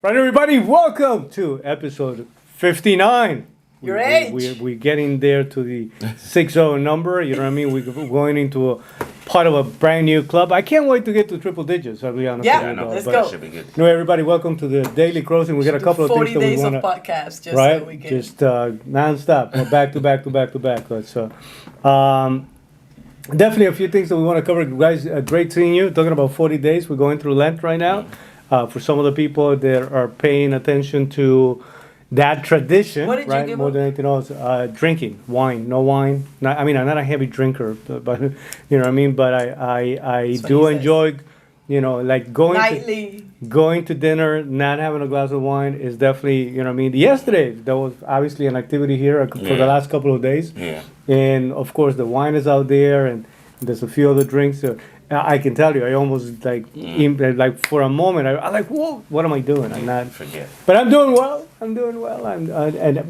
Right, everybody, welcome to episode 59. Your age. We're getting there to the 60 number, you know what I mean? We're going into a part of a brand new club. I can't wait to get to triple digits, I'll be honest Yeah, with you. let's But, go. Should be good. everybody, welcome to the Daily Crossing. We got a couple of 40 things that we days want of to... podcast just Right? so we can. Just non-stop, back to back to back to back. So, definitely a few things that we want to cover. Guys, great seeing you. Talking about 40 days. We're going through Lent right now. For some of the people that are paying attention to that tradition, What did you right? give More up? than anything else, drinking wine, no wine. I mean, I'm not a heavy drinker, but you know what I mean. But I That's what do he says. enjoy, like Nightly. going to dinner, not having a glass of wine is definitely, you know what I mean. Yesterday, there was obviously an activity here for the Yeah. last couple of days. Yeah. And of course, the wine is out there, and there's a few other drinks. So I can tell you, I almost like for a moment, I like, whoa, what am I doing? I'm not, Forget. but I'm doing well. I'm doing well.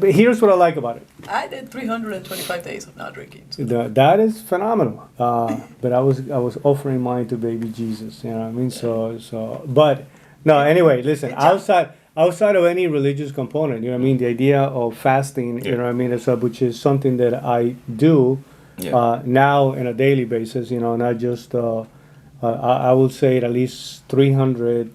But here's what I like about it. I did 325 days of not drinking. So That is phenomenal. But I was offering mine to baby Jesus. You know what I mean? But no. Anyway, listen. Good job. Outside of any religious component, you know what I mean. The idea of fasting, you Yeah. know what I mean, which is something that I do Yeah. now on a daily basis. You know, not just. I would say at least 300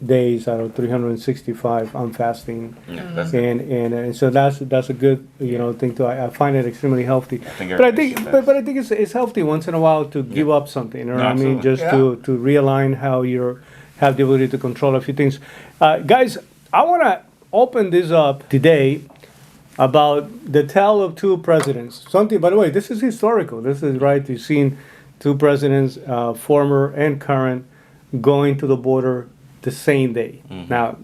days out of 365, I'm fasting. Yeah, that's And so that's a good thing to I find it extremely healthy. think But I everybody think should but I think it's healthy once in a while to give up something. You know No, what I mean? absolutely. Just to realign how you have the ability to control a few things. Guys, I want to open this up today about the tale of two presidents. Something, by the way, this is historical. This is right. You've seen two presidents, former and current, going to the border the same day. Now,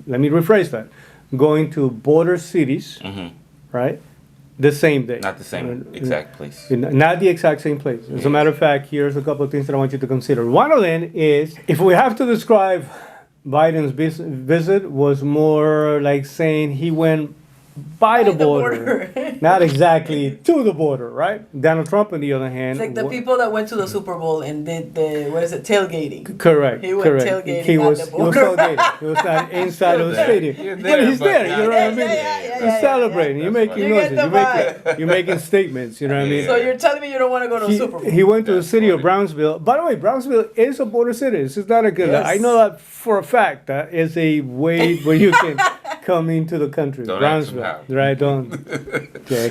let me rephrase that: going to border cities, right, the same day. not the same exact place. Not the exact same place. As a matter of fact, here's a couple of things that I want you to consider. One of them is, if we have to describe Biden's visit, was more like saying he went by the border, not exactly to the border, right? Donald Trump, on the other hand, it's like the people that went to the Super Bowl and did the tailgating. correct, He went correct. tailgating He at was the he was border. tailgating. He was not inside of the You're stadium, there. You're but there, he's but there. not- You know what I mean? Yeah, You're celebrating. You're That's making fine. You get noises. the You're making statements. You know what I mean? So you're telling me you don't want to go to the Super Bowl? He went to the That's city of funny. Brownsville. By the way, Brownsville is a border city. This is not a good. Yes. I know that for a fact. That is a way where you can come into the country. Don't ask him Brownsville, how. right? Don't. Yeah, I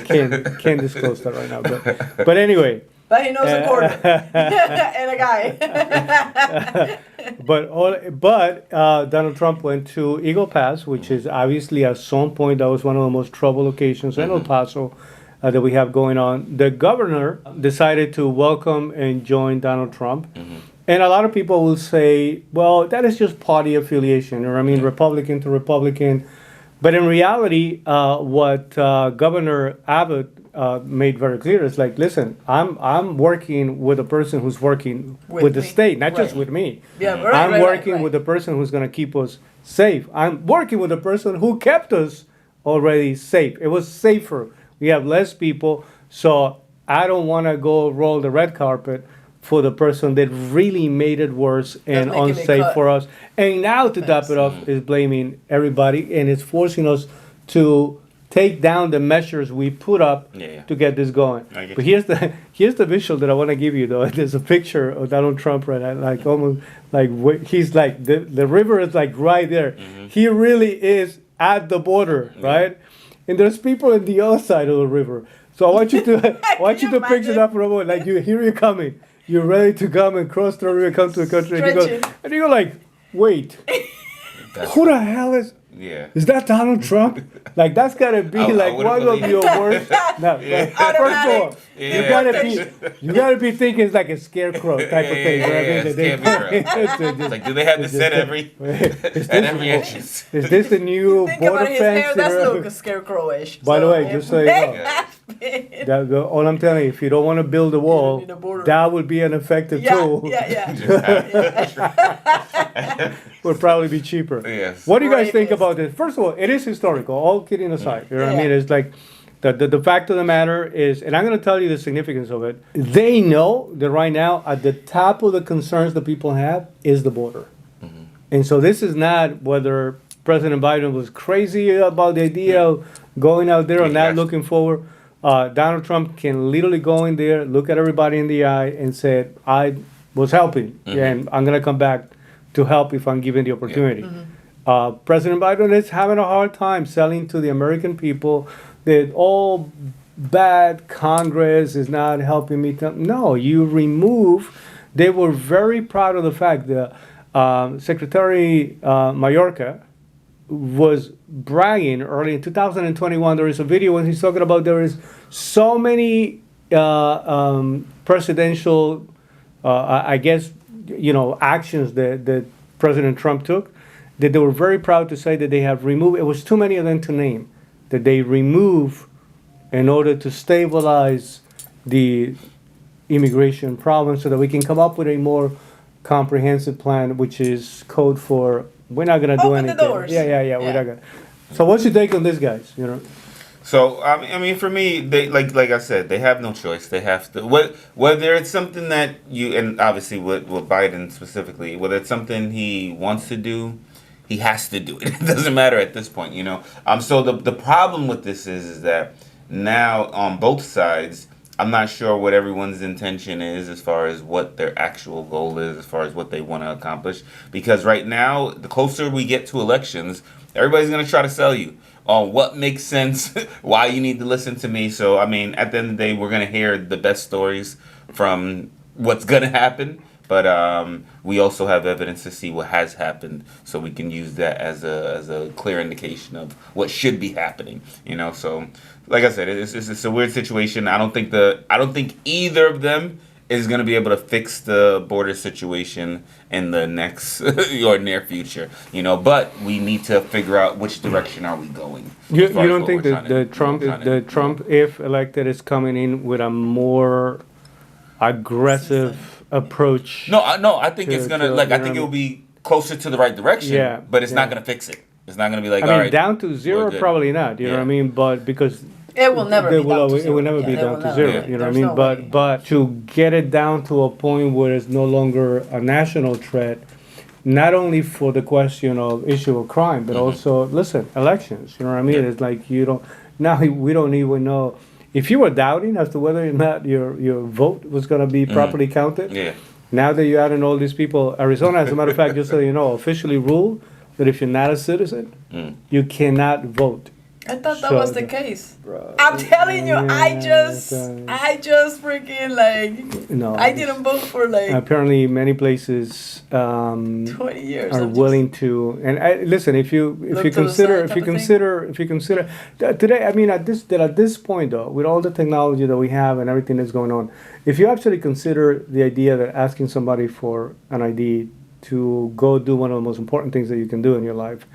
can't disclose that right now. But anyway, But he knows a corner and a guy. but Donald Trump went to Eagle Pass, which is obviously at some point that was one of the most troubled locations in El Paso that we have going on. The governor decided to welcome and join Donald Trump. And a lot of people will say, well, that is just party affiliation, or I mean, Republican to Republican. But in reality, what Governor Abbott made very clear is like, listen, I'm working with a person who's working with the me. state, not just Right. with me. Yeah, right, I'm right, working right. with the person who's going to keep us safe. I'm working with the person who kept us already safe. It was safer. We have less people, so I don't want to go roll the red carpet for the person that really made it worse and making it unsafe cut. for us. And now to top it off is blaming everybody, and it's forcing us to take down the measures we put up Yeah. to get this going. I get But you. here's the visual that I want to give you though. There's a picture of Donald Trump right now, like almost like he's like the river is like right there. He really is at the border, right? And there's people on the other side of the river. So I want you to Can you picture imagine? that for a moment. Like here you're coming. You're ready to come and cross the river, come to the country, Stretching. and you go like, wait, That's- who the hell is? Yeah. Is that Donald Trump? Like that's gotta be I like wouldn't one of believe your it. worst. No, like, first of all, Automatic. you Yeah. gotta be thinking it's like a scarecrow type of thing. Yeah, right? yeah, They- it they- can't be real. It's like, do they have to set every Is at every this, entrance? is this the new Think border about his fence? hair, that's look scarecrowish. By the So way, it just so you may know. have been- All I'm telling you, if you don't want to build a wall, need a border. that would be an effective Yeah, tool. yeah. Would probably be cheaper. Yes. What do you guys think Rapist. about this? First of all, it is historical. All kidding aside, you know what I Yeah. mean? It's like the fact of the matter is, and I'm going to tell you the significance of it. They know that right now, at the top of the concerns that people have is the border, and so this is not whether President Biden was crazy about the idea of going out there and not Yes. looking forward. Donald Trump can literally go in there, look at everybody in the eye, and say, "I was helping, and I'm gonna come back to help if I'm given the opportunity." President Biden is having a hard time selling to the American people that all bad Congress is not helping me. No, you remove. They were very proud of the fact that Secretary Mayorkas was bragging early in 2021. There is a video when he's talking about there is so many presidential, I guess, actions that President Trump took, that they were very proud to say that they have removed. It was too many of them to name, that they remove in order to stabilize the immigration problem so that we can come up with a more comprehensive plan, which is code for we're not going to do Open the anything. doors. Yeah. We're Yeah. not gonna. So what's your take on this, guys? So I mean, for me, they like I said, they have no choice. They have to. Whether it's something that you, and obviously with Biden specifically, whether it's something he wants to do, he has to do it. It doesn't matter at this point, So the problem with this is that now on both sides, I'm not sure what everyone's intention is as far as what their actual goal is, as far as what they want to accomplish. Because right now, the closer we get to elections, everybody's going to try to sell you on what makes sense, why you need to listen to me. So, I mean, at the end of the day, we're going to hear the best stories from what's going to happen. But we also have evidence to see what has happened, so we can use that as a clear indication of what should be happening. So like I said, it's a weird situation. I don't think either of them is going to be able to fix the border situation in the next or near future. But we need to figure out which direction are we going. You as far as don't what think we're that trying to- Trump, if elected, is coming in with a more aggressive approach? No, I think it's to- gonna to, I think it will be closer to the right direction. Yeah, but it's not yeah. gonna fix it. It's not gonna be like, I all mean, right, down to zero, we're good. probably not. You know what I Yeah. mean? But because It will never they be down to always, zero. it will never Yeah, be it down will to never zero. be. You know what I There's mean? no But way. but to get it down to a point where it's no longer a national threat, not only for the question of issue of crime, but also listen, elections. You know what I mean? Yeah. It's like we don't even know if you were doubting as to whether or not your vote was going to be properly counted. Yeah. Now that you're adding all these people, Arizona, as a matter of fact, just so you know, officially ruled that if you're not a citizen, you cannot vote. I thought that So was the the- case. I'm telling you, I Yeah, just freaking No. I didn't vote for Apparently, many places 20 years. are I'm willing to. And listen, if you Look to the consider side if type you of thing. consider if you consider today, I mean, at this point though, with all the technology that we have and everything that's going on, if you actually consider the idea that asking somebody for an ID to go do one of the most important things that you can do in your life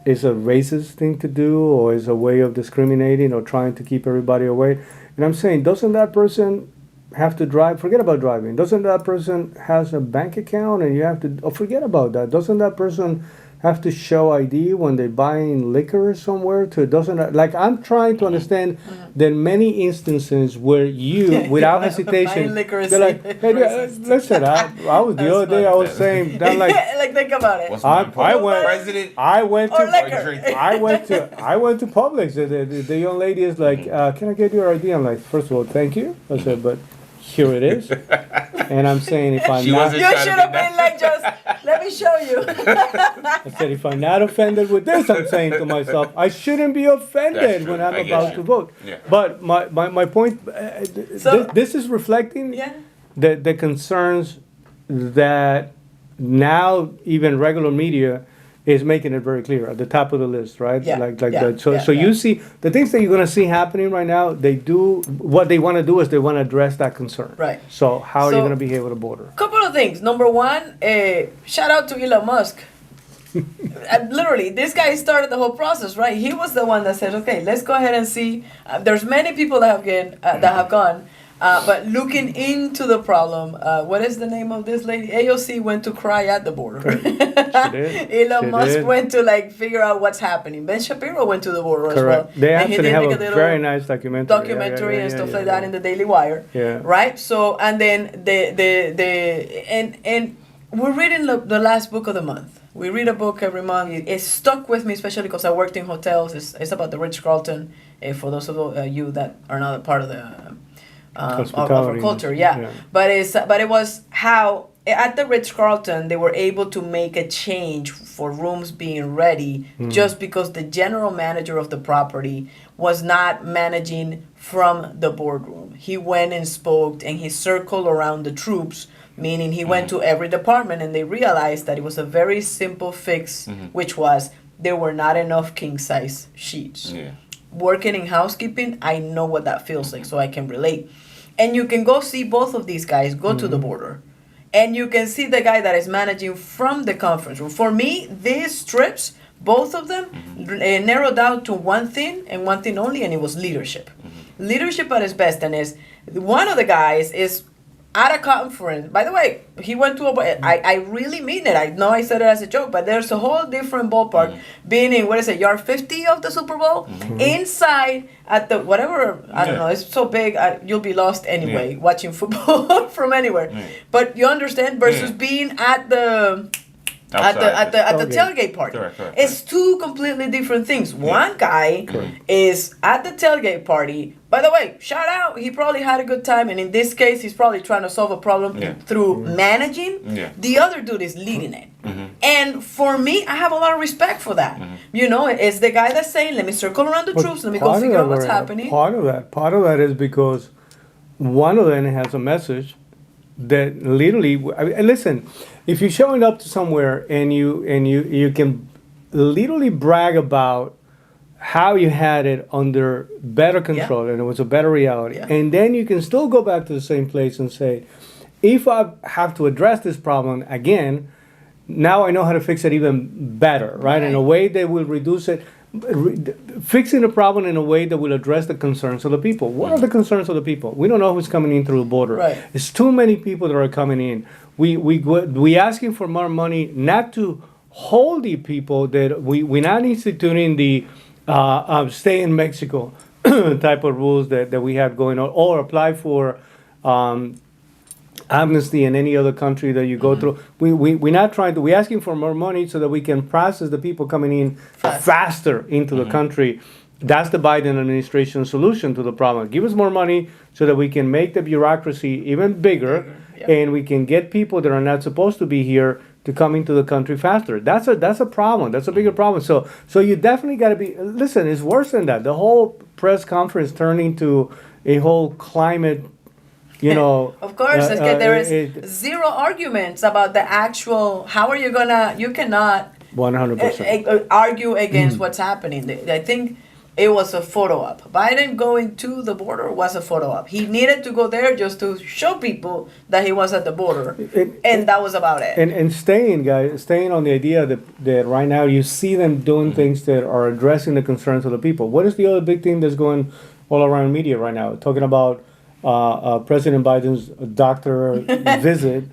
is a racist thing to do, or is a way of discriminating or trying to keep everybody away. And I'm saying, doesn't that person have to drive? Forget about driving. Doesn't that person has a bank account and you have to? Oh, forget about that. Doesn't that person have to show ID when they're buying liquor somewhere? Doesn't that, like, I'm trying to understand that many instances where you, without hesitation, Buying liquor is they're like, hey, racist. listen, I was the That's other day I was funny. saying that like. like think about it. What's more I important, went- president I went Or to liquor. drinking? I went to Publix. The young lady is like, "Can I get your ID?" I'm like, "First of all, thank you." I said, "But here it is." And I'm saying, if I'm She not, wasn't- You trying to should be have been like, just let me show you. I said, if I'm not offended with this, I'm saying to myself, I shouldn't be That's offended true. when I'm I get about you. to vote. Yeah. But my point, So- this is reflecting Yeah. the concerns that now even regular media is making it very clear at the top of the list, right? Yeah, Like yeah, that. So yeah, you yeah. see the things that you're going to see happening right now. They do what they want to do is they want to address that concern. Right. So how are you So- going to behave at the border? Couple of things. Number one, shout out to Elon Musk. Literally, this guy started the whole process, right? He was the one that said, "Okay, let's go ahead and see." There's many people that have gone, but looking into the problem. What is the name of this lady? AOC went to cry at the border. did. Elon She Musk did. went to figure out what's happening. Ben Shapiro went to the border as well. Correct. They And he actually did have like a little very nice documentary. documentary Yeah, and stuff yeah, like yeah. that in the Daily Wire. Yeah. Right. So and then and we're reading the last book of the month, We read a book every month. It stuck with me, especially because I worked in hotels. It's about the Ritz-Carlton. For those of you that are not a part of the of our Hospitality. culture, yeah. Yeah. But it was how at the Ritz-Carlton they were able to make a change for rooms being ready just because the general manager of the property was not managing from the boardroom. He went and spoke and he circled around the troops, meaning he went to every department and they realized that it was a very simple fix, which was there were not enough king size sheets. Yeah. Working in housekeeping, I know what that feels like, so I can relate. And you can go see both of these guys go to the border. And you can see the guy that is managing from the conference room. For me, these trips, both of them, narrowed down to one thing and one thing only, and it was leadership. Leadership at its best, and is one of the guys is at a conference. By the way, he went to I really mean it. I know I said it as a joke, but there's a whole different ballpark being in, what is it, yard 50 of the Super Bowl? Inside at the, whatever, I don't know, it's so big, you'll be lost anyway watching football from anywhere. But you understand, versus being at the... At the tailgate party. Correct. It's two completely different things. One guy is at the tailgate party. By the way, shout out, he probably had a good time, and in this case, he's probably trying to solve a problem through managing. Yeah. The other dude is leading it. And for me, I have a lot of respect for that. You know, it's the guy that's saying, let me circle around the troops, let me go figure out what's happening. Part of that is because one of them has a message that literally, I mean, listen, if you're showing up to somewhere and you can literally brag about how you had it under better control and it was a better reality, and then you can still go back to the same place and say, if I have to address this problem again, now I know how to fix it even better, right? In a way that will reduce it. Fixing the problem in a way that will address the concerns of the people. What are the concerns of the people? We don't know who's coming in through the border. Right. It's too many people that are coming in. We asking for more money not to hold the people that we're not instituting the stay in Mexico type of rules that we have going on, or apply for amnesty in any other country that you go through. We're not trying to, we're asking for more money so that we can process the people coming in faster into the country. That's the Biden administration solution to the problem. Give us more money so that we can make the bureaucracy even bigger, and we can get people that are not supposed to be here to come into the country faster. That's a problem. That's a bigger problem. So you definitely got to be, listen, it's worse than that. The whole press conference turned into a whole climate, you know. Of course, there is zero arguments about the actual, how are you gonna, you cannot 100%. argue against what's happening. I think it was a photo op. Biden going to the border was a photo op. He needed to go there just to show people that he was at the border, and that was about it. And staying on the idea that right now you see them doing things that are addressing the concerns of the people. What is the other big thing that's going all around media right now? Talking about President Biden's doctor visit,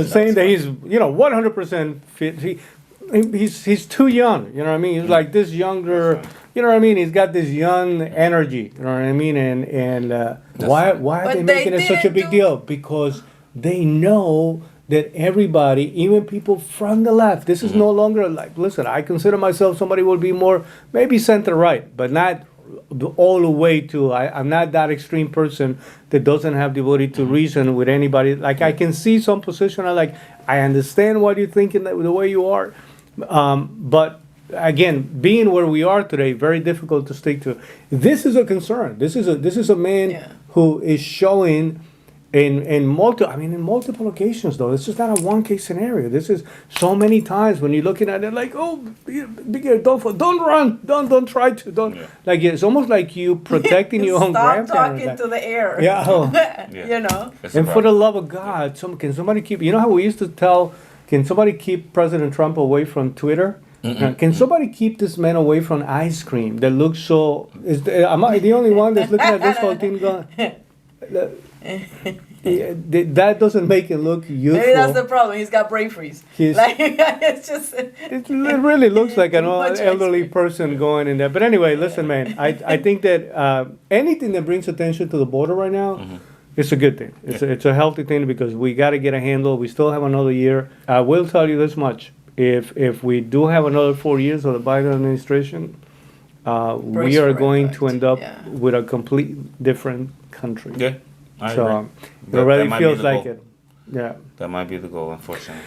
saying that he's 100% fit. He's too young. You know what I mean? He's like this younger. You know what I mean? He's got this young energy. You know what I mean? And why are they making it such a big deal? Because they know that everybody, even people from the left, this is no longer like. Listen, I consider myself somebody who will be more maybe center right, but not all the way to. I'm not that extreme person that doesn't have the ability to reason with anybody. Like I can see some position. I understand what you're thinking, the way you are, but. Again, being where we are today, very difficult to stick to. This is a concern. This is a man who is showing in multiple occasions. Though this is not a one case scenario. This is so many times when you're looking at it like, oh, don't run, don't try to, don't. Yeah. Like it's almost like you protecting your own Stop grandparents. talking to the air. Yeah. You know. That's a And for the problem. love of God, can somebody keep? You know how we used to tell? Can somebody keep President Trump away from Twitter? Can somebody keep this man away from ice cream that looks so? Am I the only one that's looking at this whole thing going? That doesn't make it look youthful. Maybe that's the problem. He's got brain freeze. It's just. It really looks like an Much elderly ice cream. person going in there. But anyway, listen, man. I think that anything that brings attention to the border right now. It's a good thing. It's a healthy thing because we got to get a handle. We still have another year. I will tell you this much. if we do have another 4 years of the Biden administration, Brace we are for going impact, to end up yeah. with a complete different country. Yeah, I So agree. it That already might be feels the like goal. it. Yeah. That might be the goal, unfortunately.